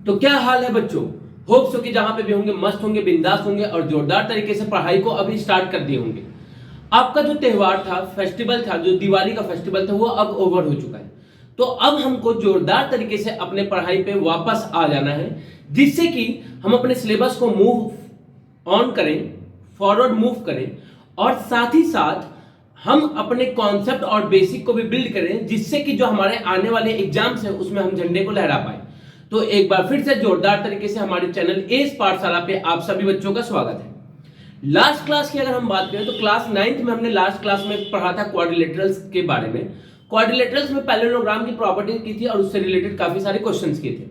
तो क्या हाल है बच्चों? होप सो कि जहां पे भी होंगे मस्त होंगे, बिंदास होंगे और जोरदार तरीके से पढ़ाई को अभी स्टार्ट कर दिए होंगे। आपका जो त्योहार था, फेस्टिवल था, जो दिवाली का फेस्टिवल था, वो अब ओवर हो चुका है। तो अब हमको जोरदार तरीके से अपने पढ़ाई पे वापस आ जाना है, जिससे कि हम अपने सिलेबस को मूव ऑन करें, फॉरवर्ड मूव करें और साथ ही साथ हम अपने कॉन्सेप्ट और बेसिक को भी बिल्ड करें, जिससे कि जो हमारे आने वाले एग्जाम्स हैं उसमें हम झंडे को लहरा पाए। तो एक बार फिर से जोरदार तरीके से हमारे चैनल एस पाठशाला पे आप सभी बच्चों का स्वागत है। लास्ट क्लास की अगर हम बात करें तो क्लास 9th में हमने लास्ट क्लास में पढ़ा था क्वाड्रिलेटरल्स के बारे में। क्वाड्रिलेटरल्स में पैरेललोग्राम की प्रॉपर्टी की थी और उससे रिलेटेड काफी सारे क्वेश्चंस किए थे।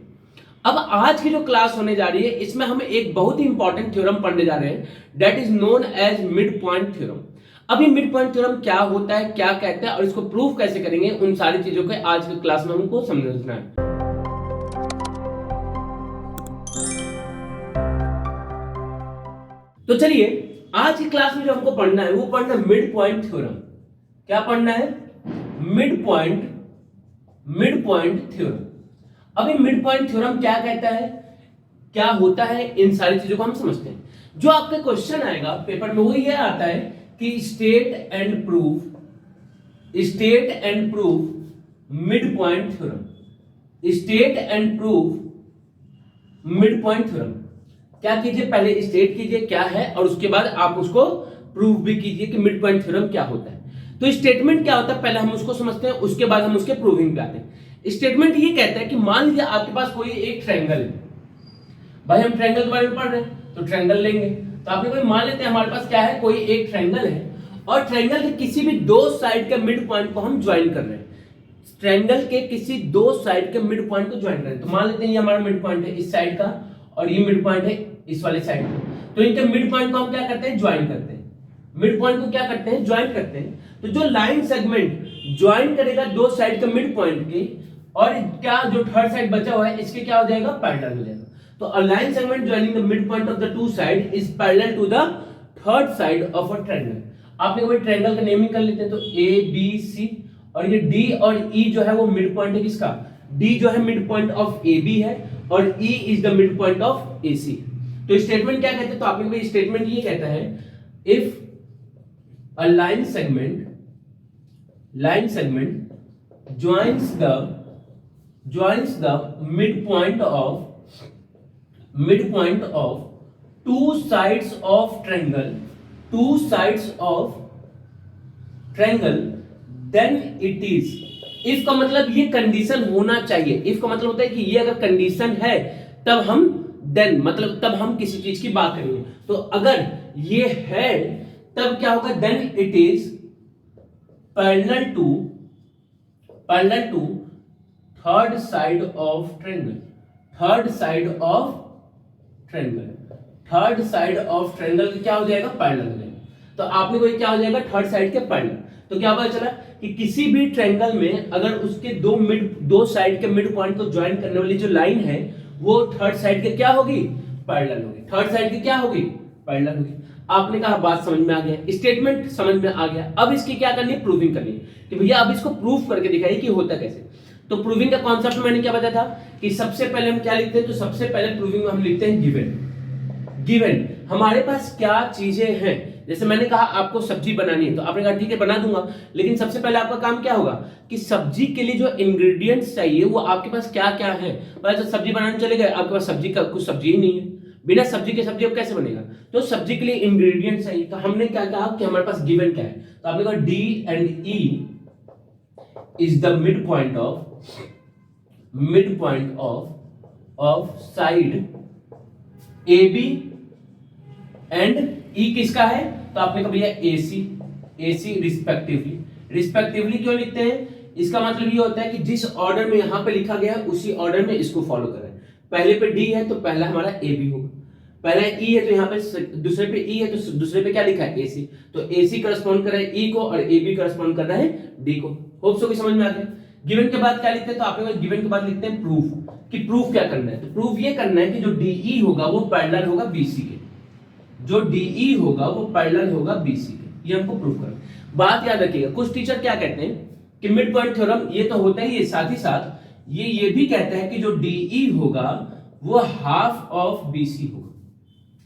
अब आज की जो क्लास होने जा रही है इसमें हम एक बहुत ही इंपॉर्टेंट थ्योरम पढ़ने जा रहे हैं, that is known as mid point theorem. अभी मिड पॉइंट थ्योरम क्या होता है, क्या कहते हैं और इसको प्रूव कैसे करेंगे, उन सारी चीजों को आज की क्लास में हमको समझना है। तो चलिए आज की क्लास में जो हमको पढ़ना है वो पढ़ना है मिड पॉइंट थ्योरम। क्या पढ़ना है? Mid point theorem. अभी मिड पॉइंट थ्योरम क्या कहता है, क्या होता है, इन सारी चीजों को हम समझते हैं। जो आपका क्वेश्चन आएगा पेपर में वो ये आता है कि state and prove mid point theorem. State and prove mid point theorem. क्या कीजिए, पहले स्टेट कीजिए क्या है और उसके बाद आप उसको प्रूव भी कीजिए कि मिड पॉइंट थ्योरम क्या होता है। तो स्टेटमेंट क्या होता है पहले हम उसको समझते हैं, उसके बाद हम उसके प्रूविंग पे आते हैं। स्टेटमेंट ये कहता है कि मान लीजिए आपके पास कोई एक ट्रायंगल है। भाई हम ट्रायंगल के बारे में पढ़ रहे हैं तो ट्रायंगल लेंगे। तो आपने कोई मान लेते हैं हमारे पास क्या है, कोई एक ट्रायंगल है और ट्रायंगल के किसी भी दो साइड के मिड पॉइंट को हम ज्वाइन कर रहे हैं। ट्रायंगल के किसी दो साइड के मिड पॉइंट को ज्वाइन कर रहे हैं। तो मान लेते हैं ये हमारा मिड पॉइंट है इस साइड का और ये मिड पॉइंट है इस वाले साइड का। तो इनके मिड पॉइंट को हम क्या करते हैं, ज्वाइन करते हैं। मिड पॉइंट को क्या करते हैं, ज्वाइन करते हैं। तो जो लाइन सेगमेंट ज्वाइन करेगा दो साइड के मिड पॉइंट की, और क्या जो थर्ड साइड बचा हुआ है इसके क्या हो जाएगा, पैरेलल हो जाएगा। तो a line segment joining the mid point of the two side is parallel to the third side of a triangle. आपने कोई ट्रायंगल का नेमिंग कर लेते हैं तो ए बी सी, और ये डी और ई जो है वो मिड पॉइंट है किसका, डी जो है mid point of A B है और E is the mid point of A C. तो स्टेटमेंट क्या कहते हैं, तो आपने कोई स्टेटमेंट ये कहता है if a line segment joins the midpoint of two sides of triangle then it is। if का मतलब ये कंडीशन होना चाहिए। if का मतलब होता है कि ये अगर कंडीशन है तब हम then मतलब तब हम किसी चीज की बात करेंगे। तो अगर ये है तब क्या होगा, then it is parallel to third side of triangle. Third side क्या हो जाएगा, पैरेलल हो जाएगा। तो आपने कोई क्या हो जाएगा, थर्ड साइड के पैरेलल। तो क्या पता चला कि किसी भी ट्रायंगल में अगर उसके दो साइड के मिड पॉइंट को ज्वाइन करने वाली जो लाइन है वो थर्ड साइड के क्या होगी, पैरेलल होगी। थर्ड साइड की क्या होगी, पैरेलल होगी। आपने कहा बात समझ में आ गया, स्टेटमेंट समझ में आ गया। अब इसकी क्या करनी है, प्रूविंग करनी है कि भैया अब इसको प्रूव करके दिखाइए कि होता कैसे। तो प्रूविंग का कॉन्सेप्ट मैंने क्या बताया था कि सबसे पहले हम क्या लिखते हैं, तो सबसे पहले प्रूविंग में हम लिखते हैं गिवन। हमारे पास क्या चीजें हैं, जैसे मैंने कहा आपको सब्जी बनानी है तो आपने कहा ठीक है बना दूंगा, लेकिन सबसे पहले आपका काम क्या होगा कि सब्जी के लिए जो इंग्रेडिएंट्स चाहिए वो आपके पास क्या क्या है। तो सब्जी बनाने चले गए, आपके पास सब्जी का कुछ सब्जी ही नहीं है, बिना सब्जी के सब्जी अब कैसे बनेगा। तो सब्जी के लिए इंग्रेडिएंट्स चाहिए। तो हमने क्या कहा कि हमारे पास गिवन क्या है, तो आपने कहा D and E is the midpoint of side AB and E किसका है, तो आपने कहा भैया AC रिस्पेक्टिवली क्यों लिखते हैं, इसका मतलब ये होता है कि जिस ऑर्डर में यहां पे लिखा गया है उसी ऑर्डर में इसको फॉलो करें। पहले पे D है तो पहला हमारा AB होगा, पहला E है तो यहाँ पे दूसरे पे E है तो दूसरे पे क्या लिखा है, AC। तो AC करस्पॉन्ड कर रहा है E को और AB करस्पॉन्ड कर रहा है D को। होप सो कि समझ में आ गया। गिवन के बाद क्या लिखते हैं, तो आपने गिवन के बाद लिखते हैं प्रूफ, कि प्रूफ क्या करना है। तो प्रूफ ये करना है कि जो DE होगा वो पैरेलल होगा BC के, जो DE होगा वो पैरेलल होगा BC के। ये हमको प्रूफ करना। बात याद रखिएगा, कुछ टीचर क्या कहते हैं कि मिड पॉइंट थ्योरम ये तो होता ही है, साथ ही साथ ये भी कहता है कि जो DE होगा वो हाफ ऑफ BC होगा।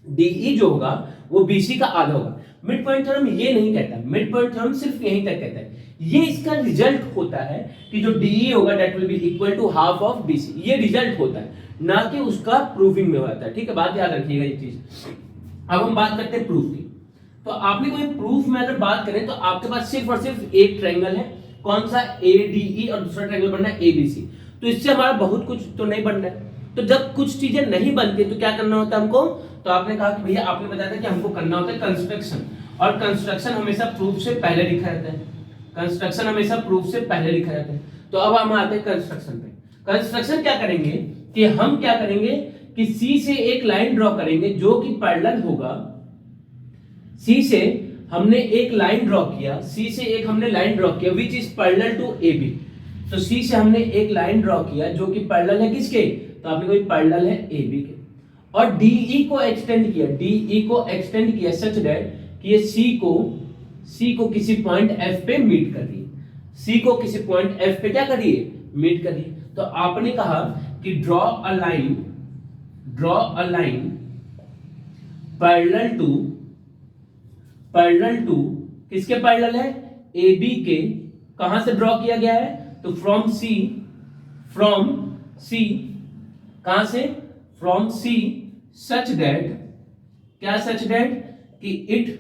DE जो होगा वो BC का आधा होगा। मिड पॉइंट थ्योरम ये नहीं कहता, मिड पॉइंट थ्योरम सिर्फ यहीं तक कहता है, ये इसका रिजल्ट होता है कि जो DE होगा that will be equal to half of BC, ये रिजल्ट होता है, ना कि उसका प्रूविंग में होता है। ठीक है, बात याद रखिएगा ये चीज। अब हम बात करते हैं प्रूफ की। तो आपने कोई प्रूफ में अगर बात करें तो आपके पास सिर्फ और सिर्फ एक ट्रायंगल है, कौन सा, ADE, और दूसरा ट्रायंगल बनना है ABC। तो इससे हमारा बहुत कुछ तो नहीं बनना है। तो जब कुछ चीजें नहीं बनती तो क्या करना होता है हमको, तो आपने कहा कि भैया आपने बताया था कि हमको करना होता है कंस्ट्रक्शन, और कंस्ट्रक्शन हमेशा प्रूफ से पहले लिखा जाता है, कंस्ट्रक्शन हमेशा प्रूफ से पहले लिखा जाता है। तो अब हम आते हैं कंस्ट्रक्शन पे। कंस्ट्रक्शन क्या करेंगे कि हम क्या करेंगे कि C से एक लाइन ड्रॉ करेंगे जो कि पैरेलल होगा। C से हमने एक लाइन ड्रॉ किया, C से एक हमने लाइन ड्रॉ किया which is parallel to AB। तो C से हमने एक लाइन ड्रॉ किया जो कि पैरेलल है किसके, तो आपने कोई पैरेलल है AB के, और DE को एक्सटेंड किया, DE को एक्सटेंड किया सच दैट कि ये C को किसी पॉइंट F पे मीट कर रही है, C को किसी पॉइंट F पे क्या कर रही है, मीट कर रही है। तो आपने कहा कि draw a line parallel to किसके पैरेलल है, AB के। कहां से ड्रॉ किया गया है, तो फ्रॉम C, कहां से, फ्रॉम C, सच दैट, क्या सच दैट कि इट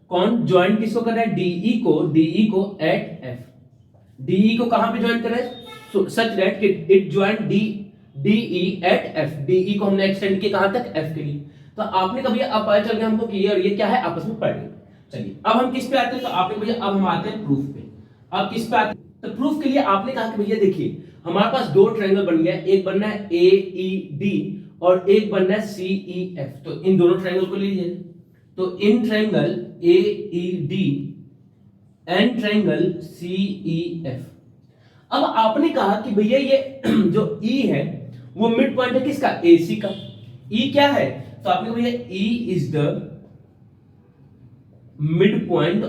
कौन ज्वाइन किसको कर रहा है, DE को एट F। DE को कहां पे ज्वाइन कर रहा है, सच दैट कि it join DE at F। DE को हमने एक्सटेंड किया कहां तक, F के लिए। तो आपने कभी अब पता चल गया हमको कि ये और ये क्या है, आपस में पढ़ गए। चलिए अब हम किस पे आते हैं, तो आपने भैया अब हम आते हैं प्रूफ पे। अब किस पे आते हैं, तो प्रूफ के लिए आपने कहा कि भैया देखिए हमारे पास दो ट्रायंगल बन गया, एक बनना है AED और एक बनना है CEF। तो इन दोनों ट्रायंगल को लीजिए, तो in triangle AED and triangle CEF। अब आपने कहा कि भैया ये जो E है वो मिड पॉइंट है किसका, AC का। E क्या है, तो आपने भैया E is the mid point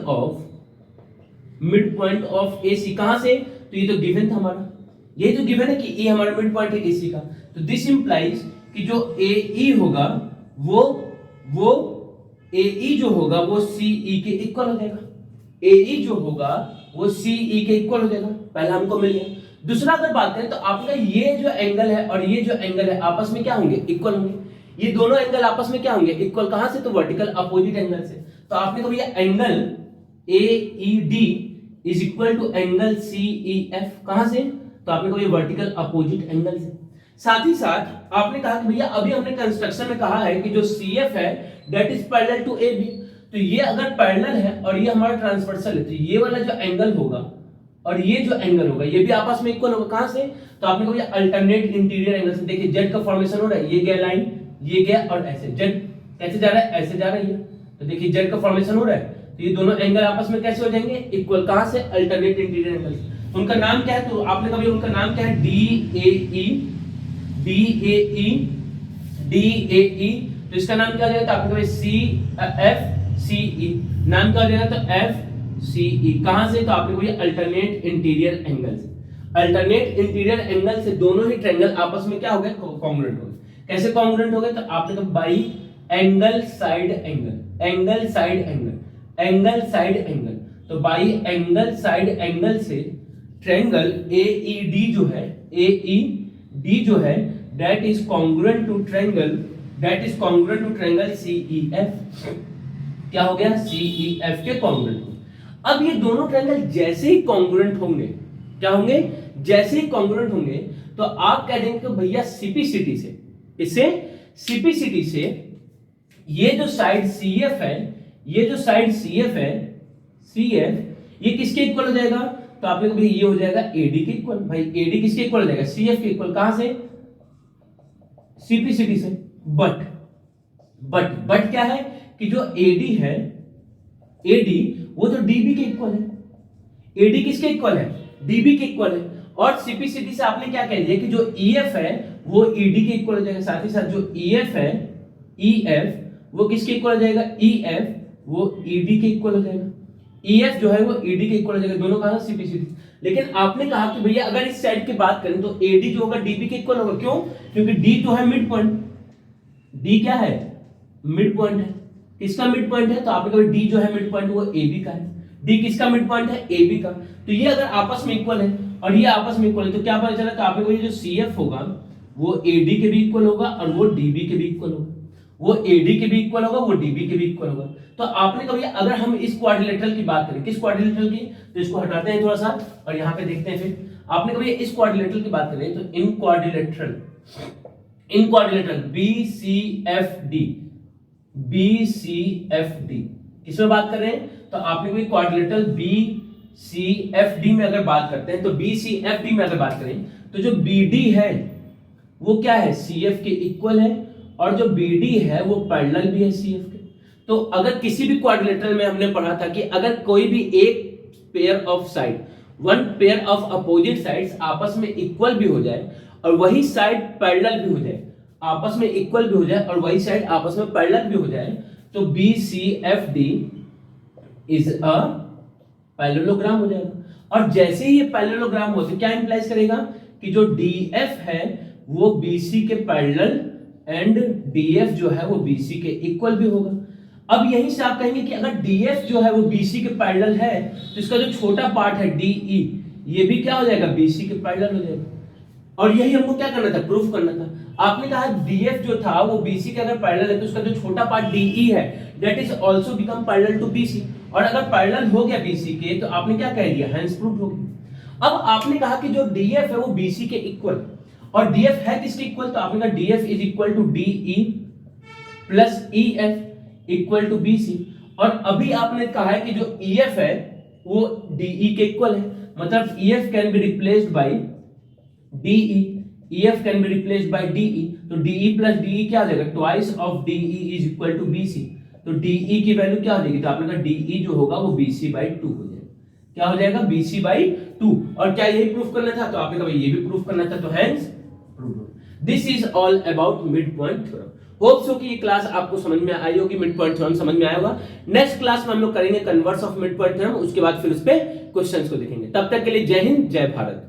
of AC। कहां से, तो ये तो गिवन था हमारा, ये तो गिवन है कि E हमारा मिड पॉइंट है AC का। तो दिस इंप्लाइज कि जो AE होगा वो AE जो होगा वो CE के इक्वल हो जाएगा, AE जो होगा वो CE के इक्वल हो जाएगा। पहला हमको मिल गया। दूसरा अगर बात करें तो आपका ये जो एंगल है और ये जो एंगल है आपस में क्या होंगे, इक्वल होंगे। ये दोनों एंगल आपस में क्या होंगे, इक्वल। कहां से, तो वर्टिकल अपोजिट एंगल से। तो आपने कहा भैया angle AED is equal to angle CEF। कहां से, तो आपने कहा वर्टिकल अपोजिट एंगल से। साथ ही साथ आपने कहा कि भैया अभी हमने कंस्ट्रक्शन में कहा है कि जो CF है that is parallel to AB। तो ये अगर पैरेलल है और ये हमारा ट्रांसवर्सल है, तो ये वाला जो एंगल होगा और ये जो एंगल होगा ये भी आपस में इक्वल होगा। कहां से, तो आपने कहा अल्टरनेट इंटीरियर एंगल से। देखिए जेड का फॉर्मेशन हो रहा है, ये गया लाइन, ये गया, और ऐसे जेड कैसे जा रहा है, ऐसे जा रही है। तो देखिए जेड का फॉर्मेशन हो रहा है, तो ये दोनों एंगल आपस में कैसे हो जाएंगे, इक्वल। कहां से, अल्टरनेट इंटीरियर एंगल से। उनका नाम क्या है, तो आपने कहा उनका नाम क्या है, DAE। तो इसका नाम क्या हो जाएगा, तो आपने कहा FCE। नाम क्या हो जाएगा, तो FCE। कहां से, तो आपने कहा अल्टरनेट इंटीरियर एंगल से। अल्टरनेट इंटीरियर एंगल से दोनों ही ट्रायंगल आपस में क्या हो गए, कॉन्ग्रुएंट हो गए। कैसे कॉन्ग्रुएंट हो गए, तो आपने कहा बाई एंगल साइड एंगल। तो बाई एंगल साइड एंगल से ट्रायंगल AED जो है that is congruent to triangle CEF। क्या हो गया, CEF के कॉन्ग्रुएंट। अब ये दोनों ट्रायंगल जैसे ही कॉन्ग्रुएंट होंगे, क्या होंगे, जैसे ही कॉन्ग्रुएंट होंगे, तो आप कह देंगे कि भैया सीपीसिटी से ये जो साइड CF है, CF ये किसके इक्वल हो जाएगा, तो आपने कहा ये हो जाएगा AD के इक्वल। भाई AD किसके इक्वल हो जाएगा, CF के इक्वल। कहां से, सीपीसिटी से। बट क्या है कि जो AD वो तो DB के इक्वल है। AD किसके इक्वल है, DB के इक्वल है। और सीपीसिटी से आपने क्या कह दिया कि जो EF है वो ED के इक्वल हो जाएगा। साथ ही साथ जो EF है, EF वो किसके इक्वल हो जाएगा, EF वो ED के इक्वल हो जाएगा। EF जो है वो ED के इक्वल हो जाएगा। दोनों कहा सीपीसिटी। लेकिन आपने कहा कि भैया अगर इस साइड की बात करें तो AD जो होगा DB के इक्वल होगा। क्यों? क्योंकि D तो है मिड पॉइंट, D क्या है? मिड पॉइंट है। किसका मिड पॉइंट है? तो आपने कहा D जो है मिड पॉइंट वो AB का है। D किसका मिड पॉइंट है? AB का। तो ये अगर आपस में इक्वल है और ये आपस में इक्वल है तो क्या पता चला? तो आपने कहा ये जो CF होगा वो AD के भी इक्वल होगा और वो DB के भी इक्वल होगा। वो AD के भी इक्वल होगा, वो DB के भी इक्वल होगा। तो आपने कभी अगर हम इस क्वाड्रिलेटरल की बात करें, किस क्वाड्रिलेटरल की, तो इसको हटाते हैं थोड़ा सा और यहाँ पे देखते हैं। फिर आपने कभी इस क्वाड्रिलेटरल की बात करें तो इन क्वाड्रिलेटरल BCFD किसमें बात कर रहे हैं? तो आपने कोई क्वाड्रिलेटरल BCFD में अगर बात करते हैं तो BCFD में अगर बात करें तो जो BD है वो क्या है? CF के इक्वल है और जो BD है वो पैरेलल भी है CF के। तो अगर किसी भी क्वाड्रिलेटरल में हमने पढ़ा था कि अगर कोई भी एक pair of side, one pair of opposite sides आपस में इक्वल भी हो जाए और वही साइड पैरेलल भी हो जाए, आपस में इक्वल भी हो जाए और वही साइड आपस में पैरेलल भी हो जाए, तो BCFD इज अ पैरेललोग्राम हो जाएगा। और जैसे ही ये पैरेललोग्राम हो तो क्या इंप्लाइज करेगा कि जो DF है वो BC के पैरेलल एंड DF जो है वो BC के इक्वल भी होगा। अब यहीं से आप कहेंगे कि अगर DF जो है वो BC के पैरेलल है तो इसका जो छोटा पार्ट है DE ये भी क्या हो जाएगा? BC के पैरेलल हो जाएगा। और यही हमको क्या करना था? प्रूफ करना था। आपने कहा DF जो था वो BC के अगर पैरेलल है तो उसका जो छोटा पार्ट DE है that is also become parallel to BC। और अगर पैरेलल हो गया BC के तो आपने क्या कह दिया? हेंस प्रूफ हो गया। अब आपने कहा कि जो DF है वो BC के इक्वल, और DF है किसके इक्वल? तो आपने कहा DF is equal to DE plus EF equal to BC। और अभी आपने कहा है कि जो EF है वो DE के इक्वल है, मतलब EF can be replaced by DE, EF can be replaced by DE। तो DE प्लस DE क्या हो जाएगा? Twice of DE is equal to BC। तो DE की वैल्यू क्या हो जाएगी? तो आपने कहा DE जो होगा वो BC बाय 2 हो जाएगा। क्या हो जाएगा? BC by 2। और क्या यही प्रूफ करना था? तो आपने कहा ये भी प्रूफ करना था, तो hence this is all about mid point theorem. Hope so कि ये क्लास आपको समझ में आई होगी, मिड पॉइंट थ्योरम समझ में आया होगा। नेक्स्ट क्लास में हम लोग करेंगे converse of mid point theorem, उसके बाद फिर उस पे क्वेश्चंस को देखेंगे। तब तक के लिए जय हिंद, जय भारत।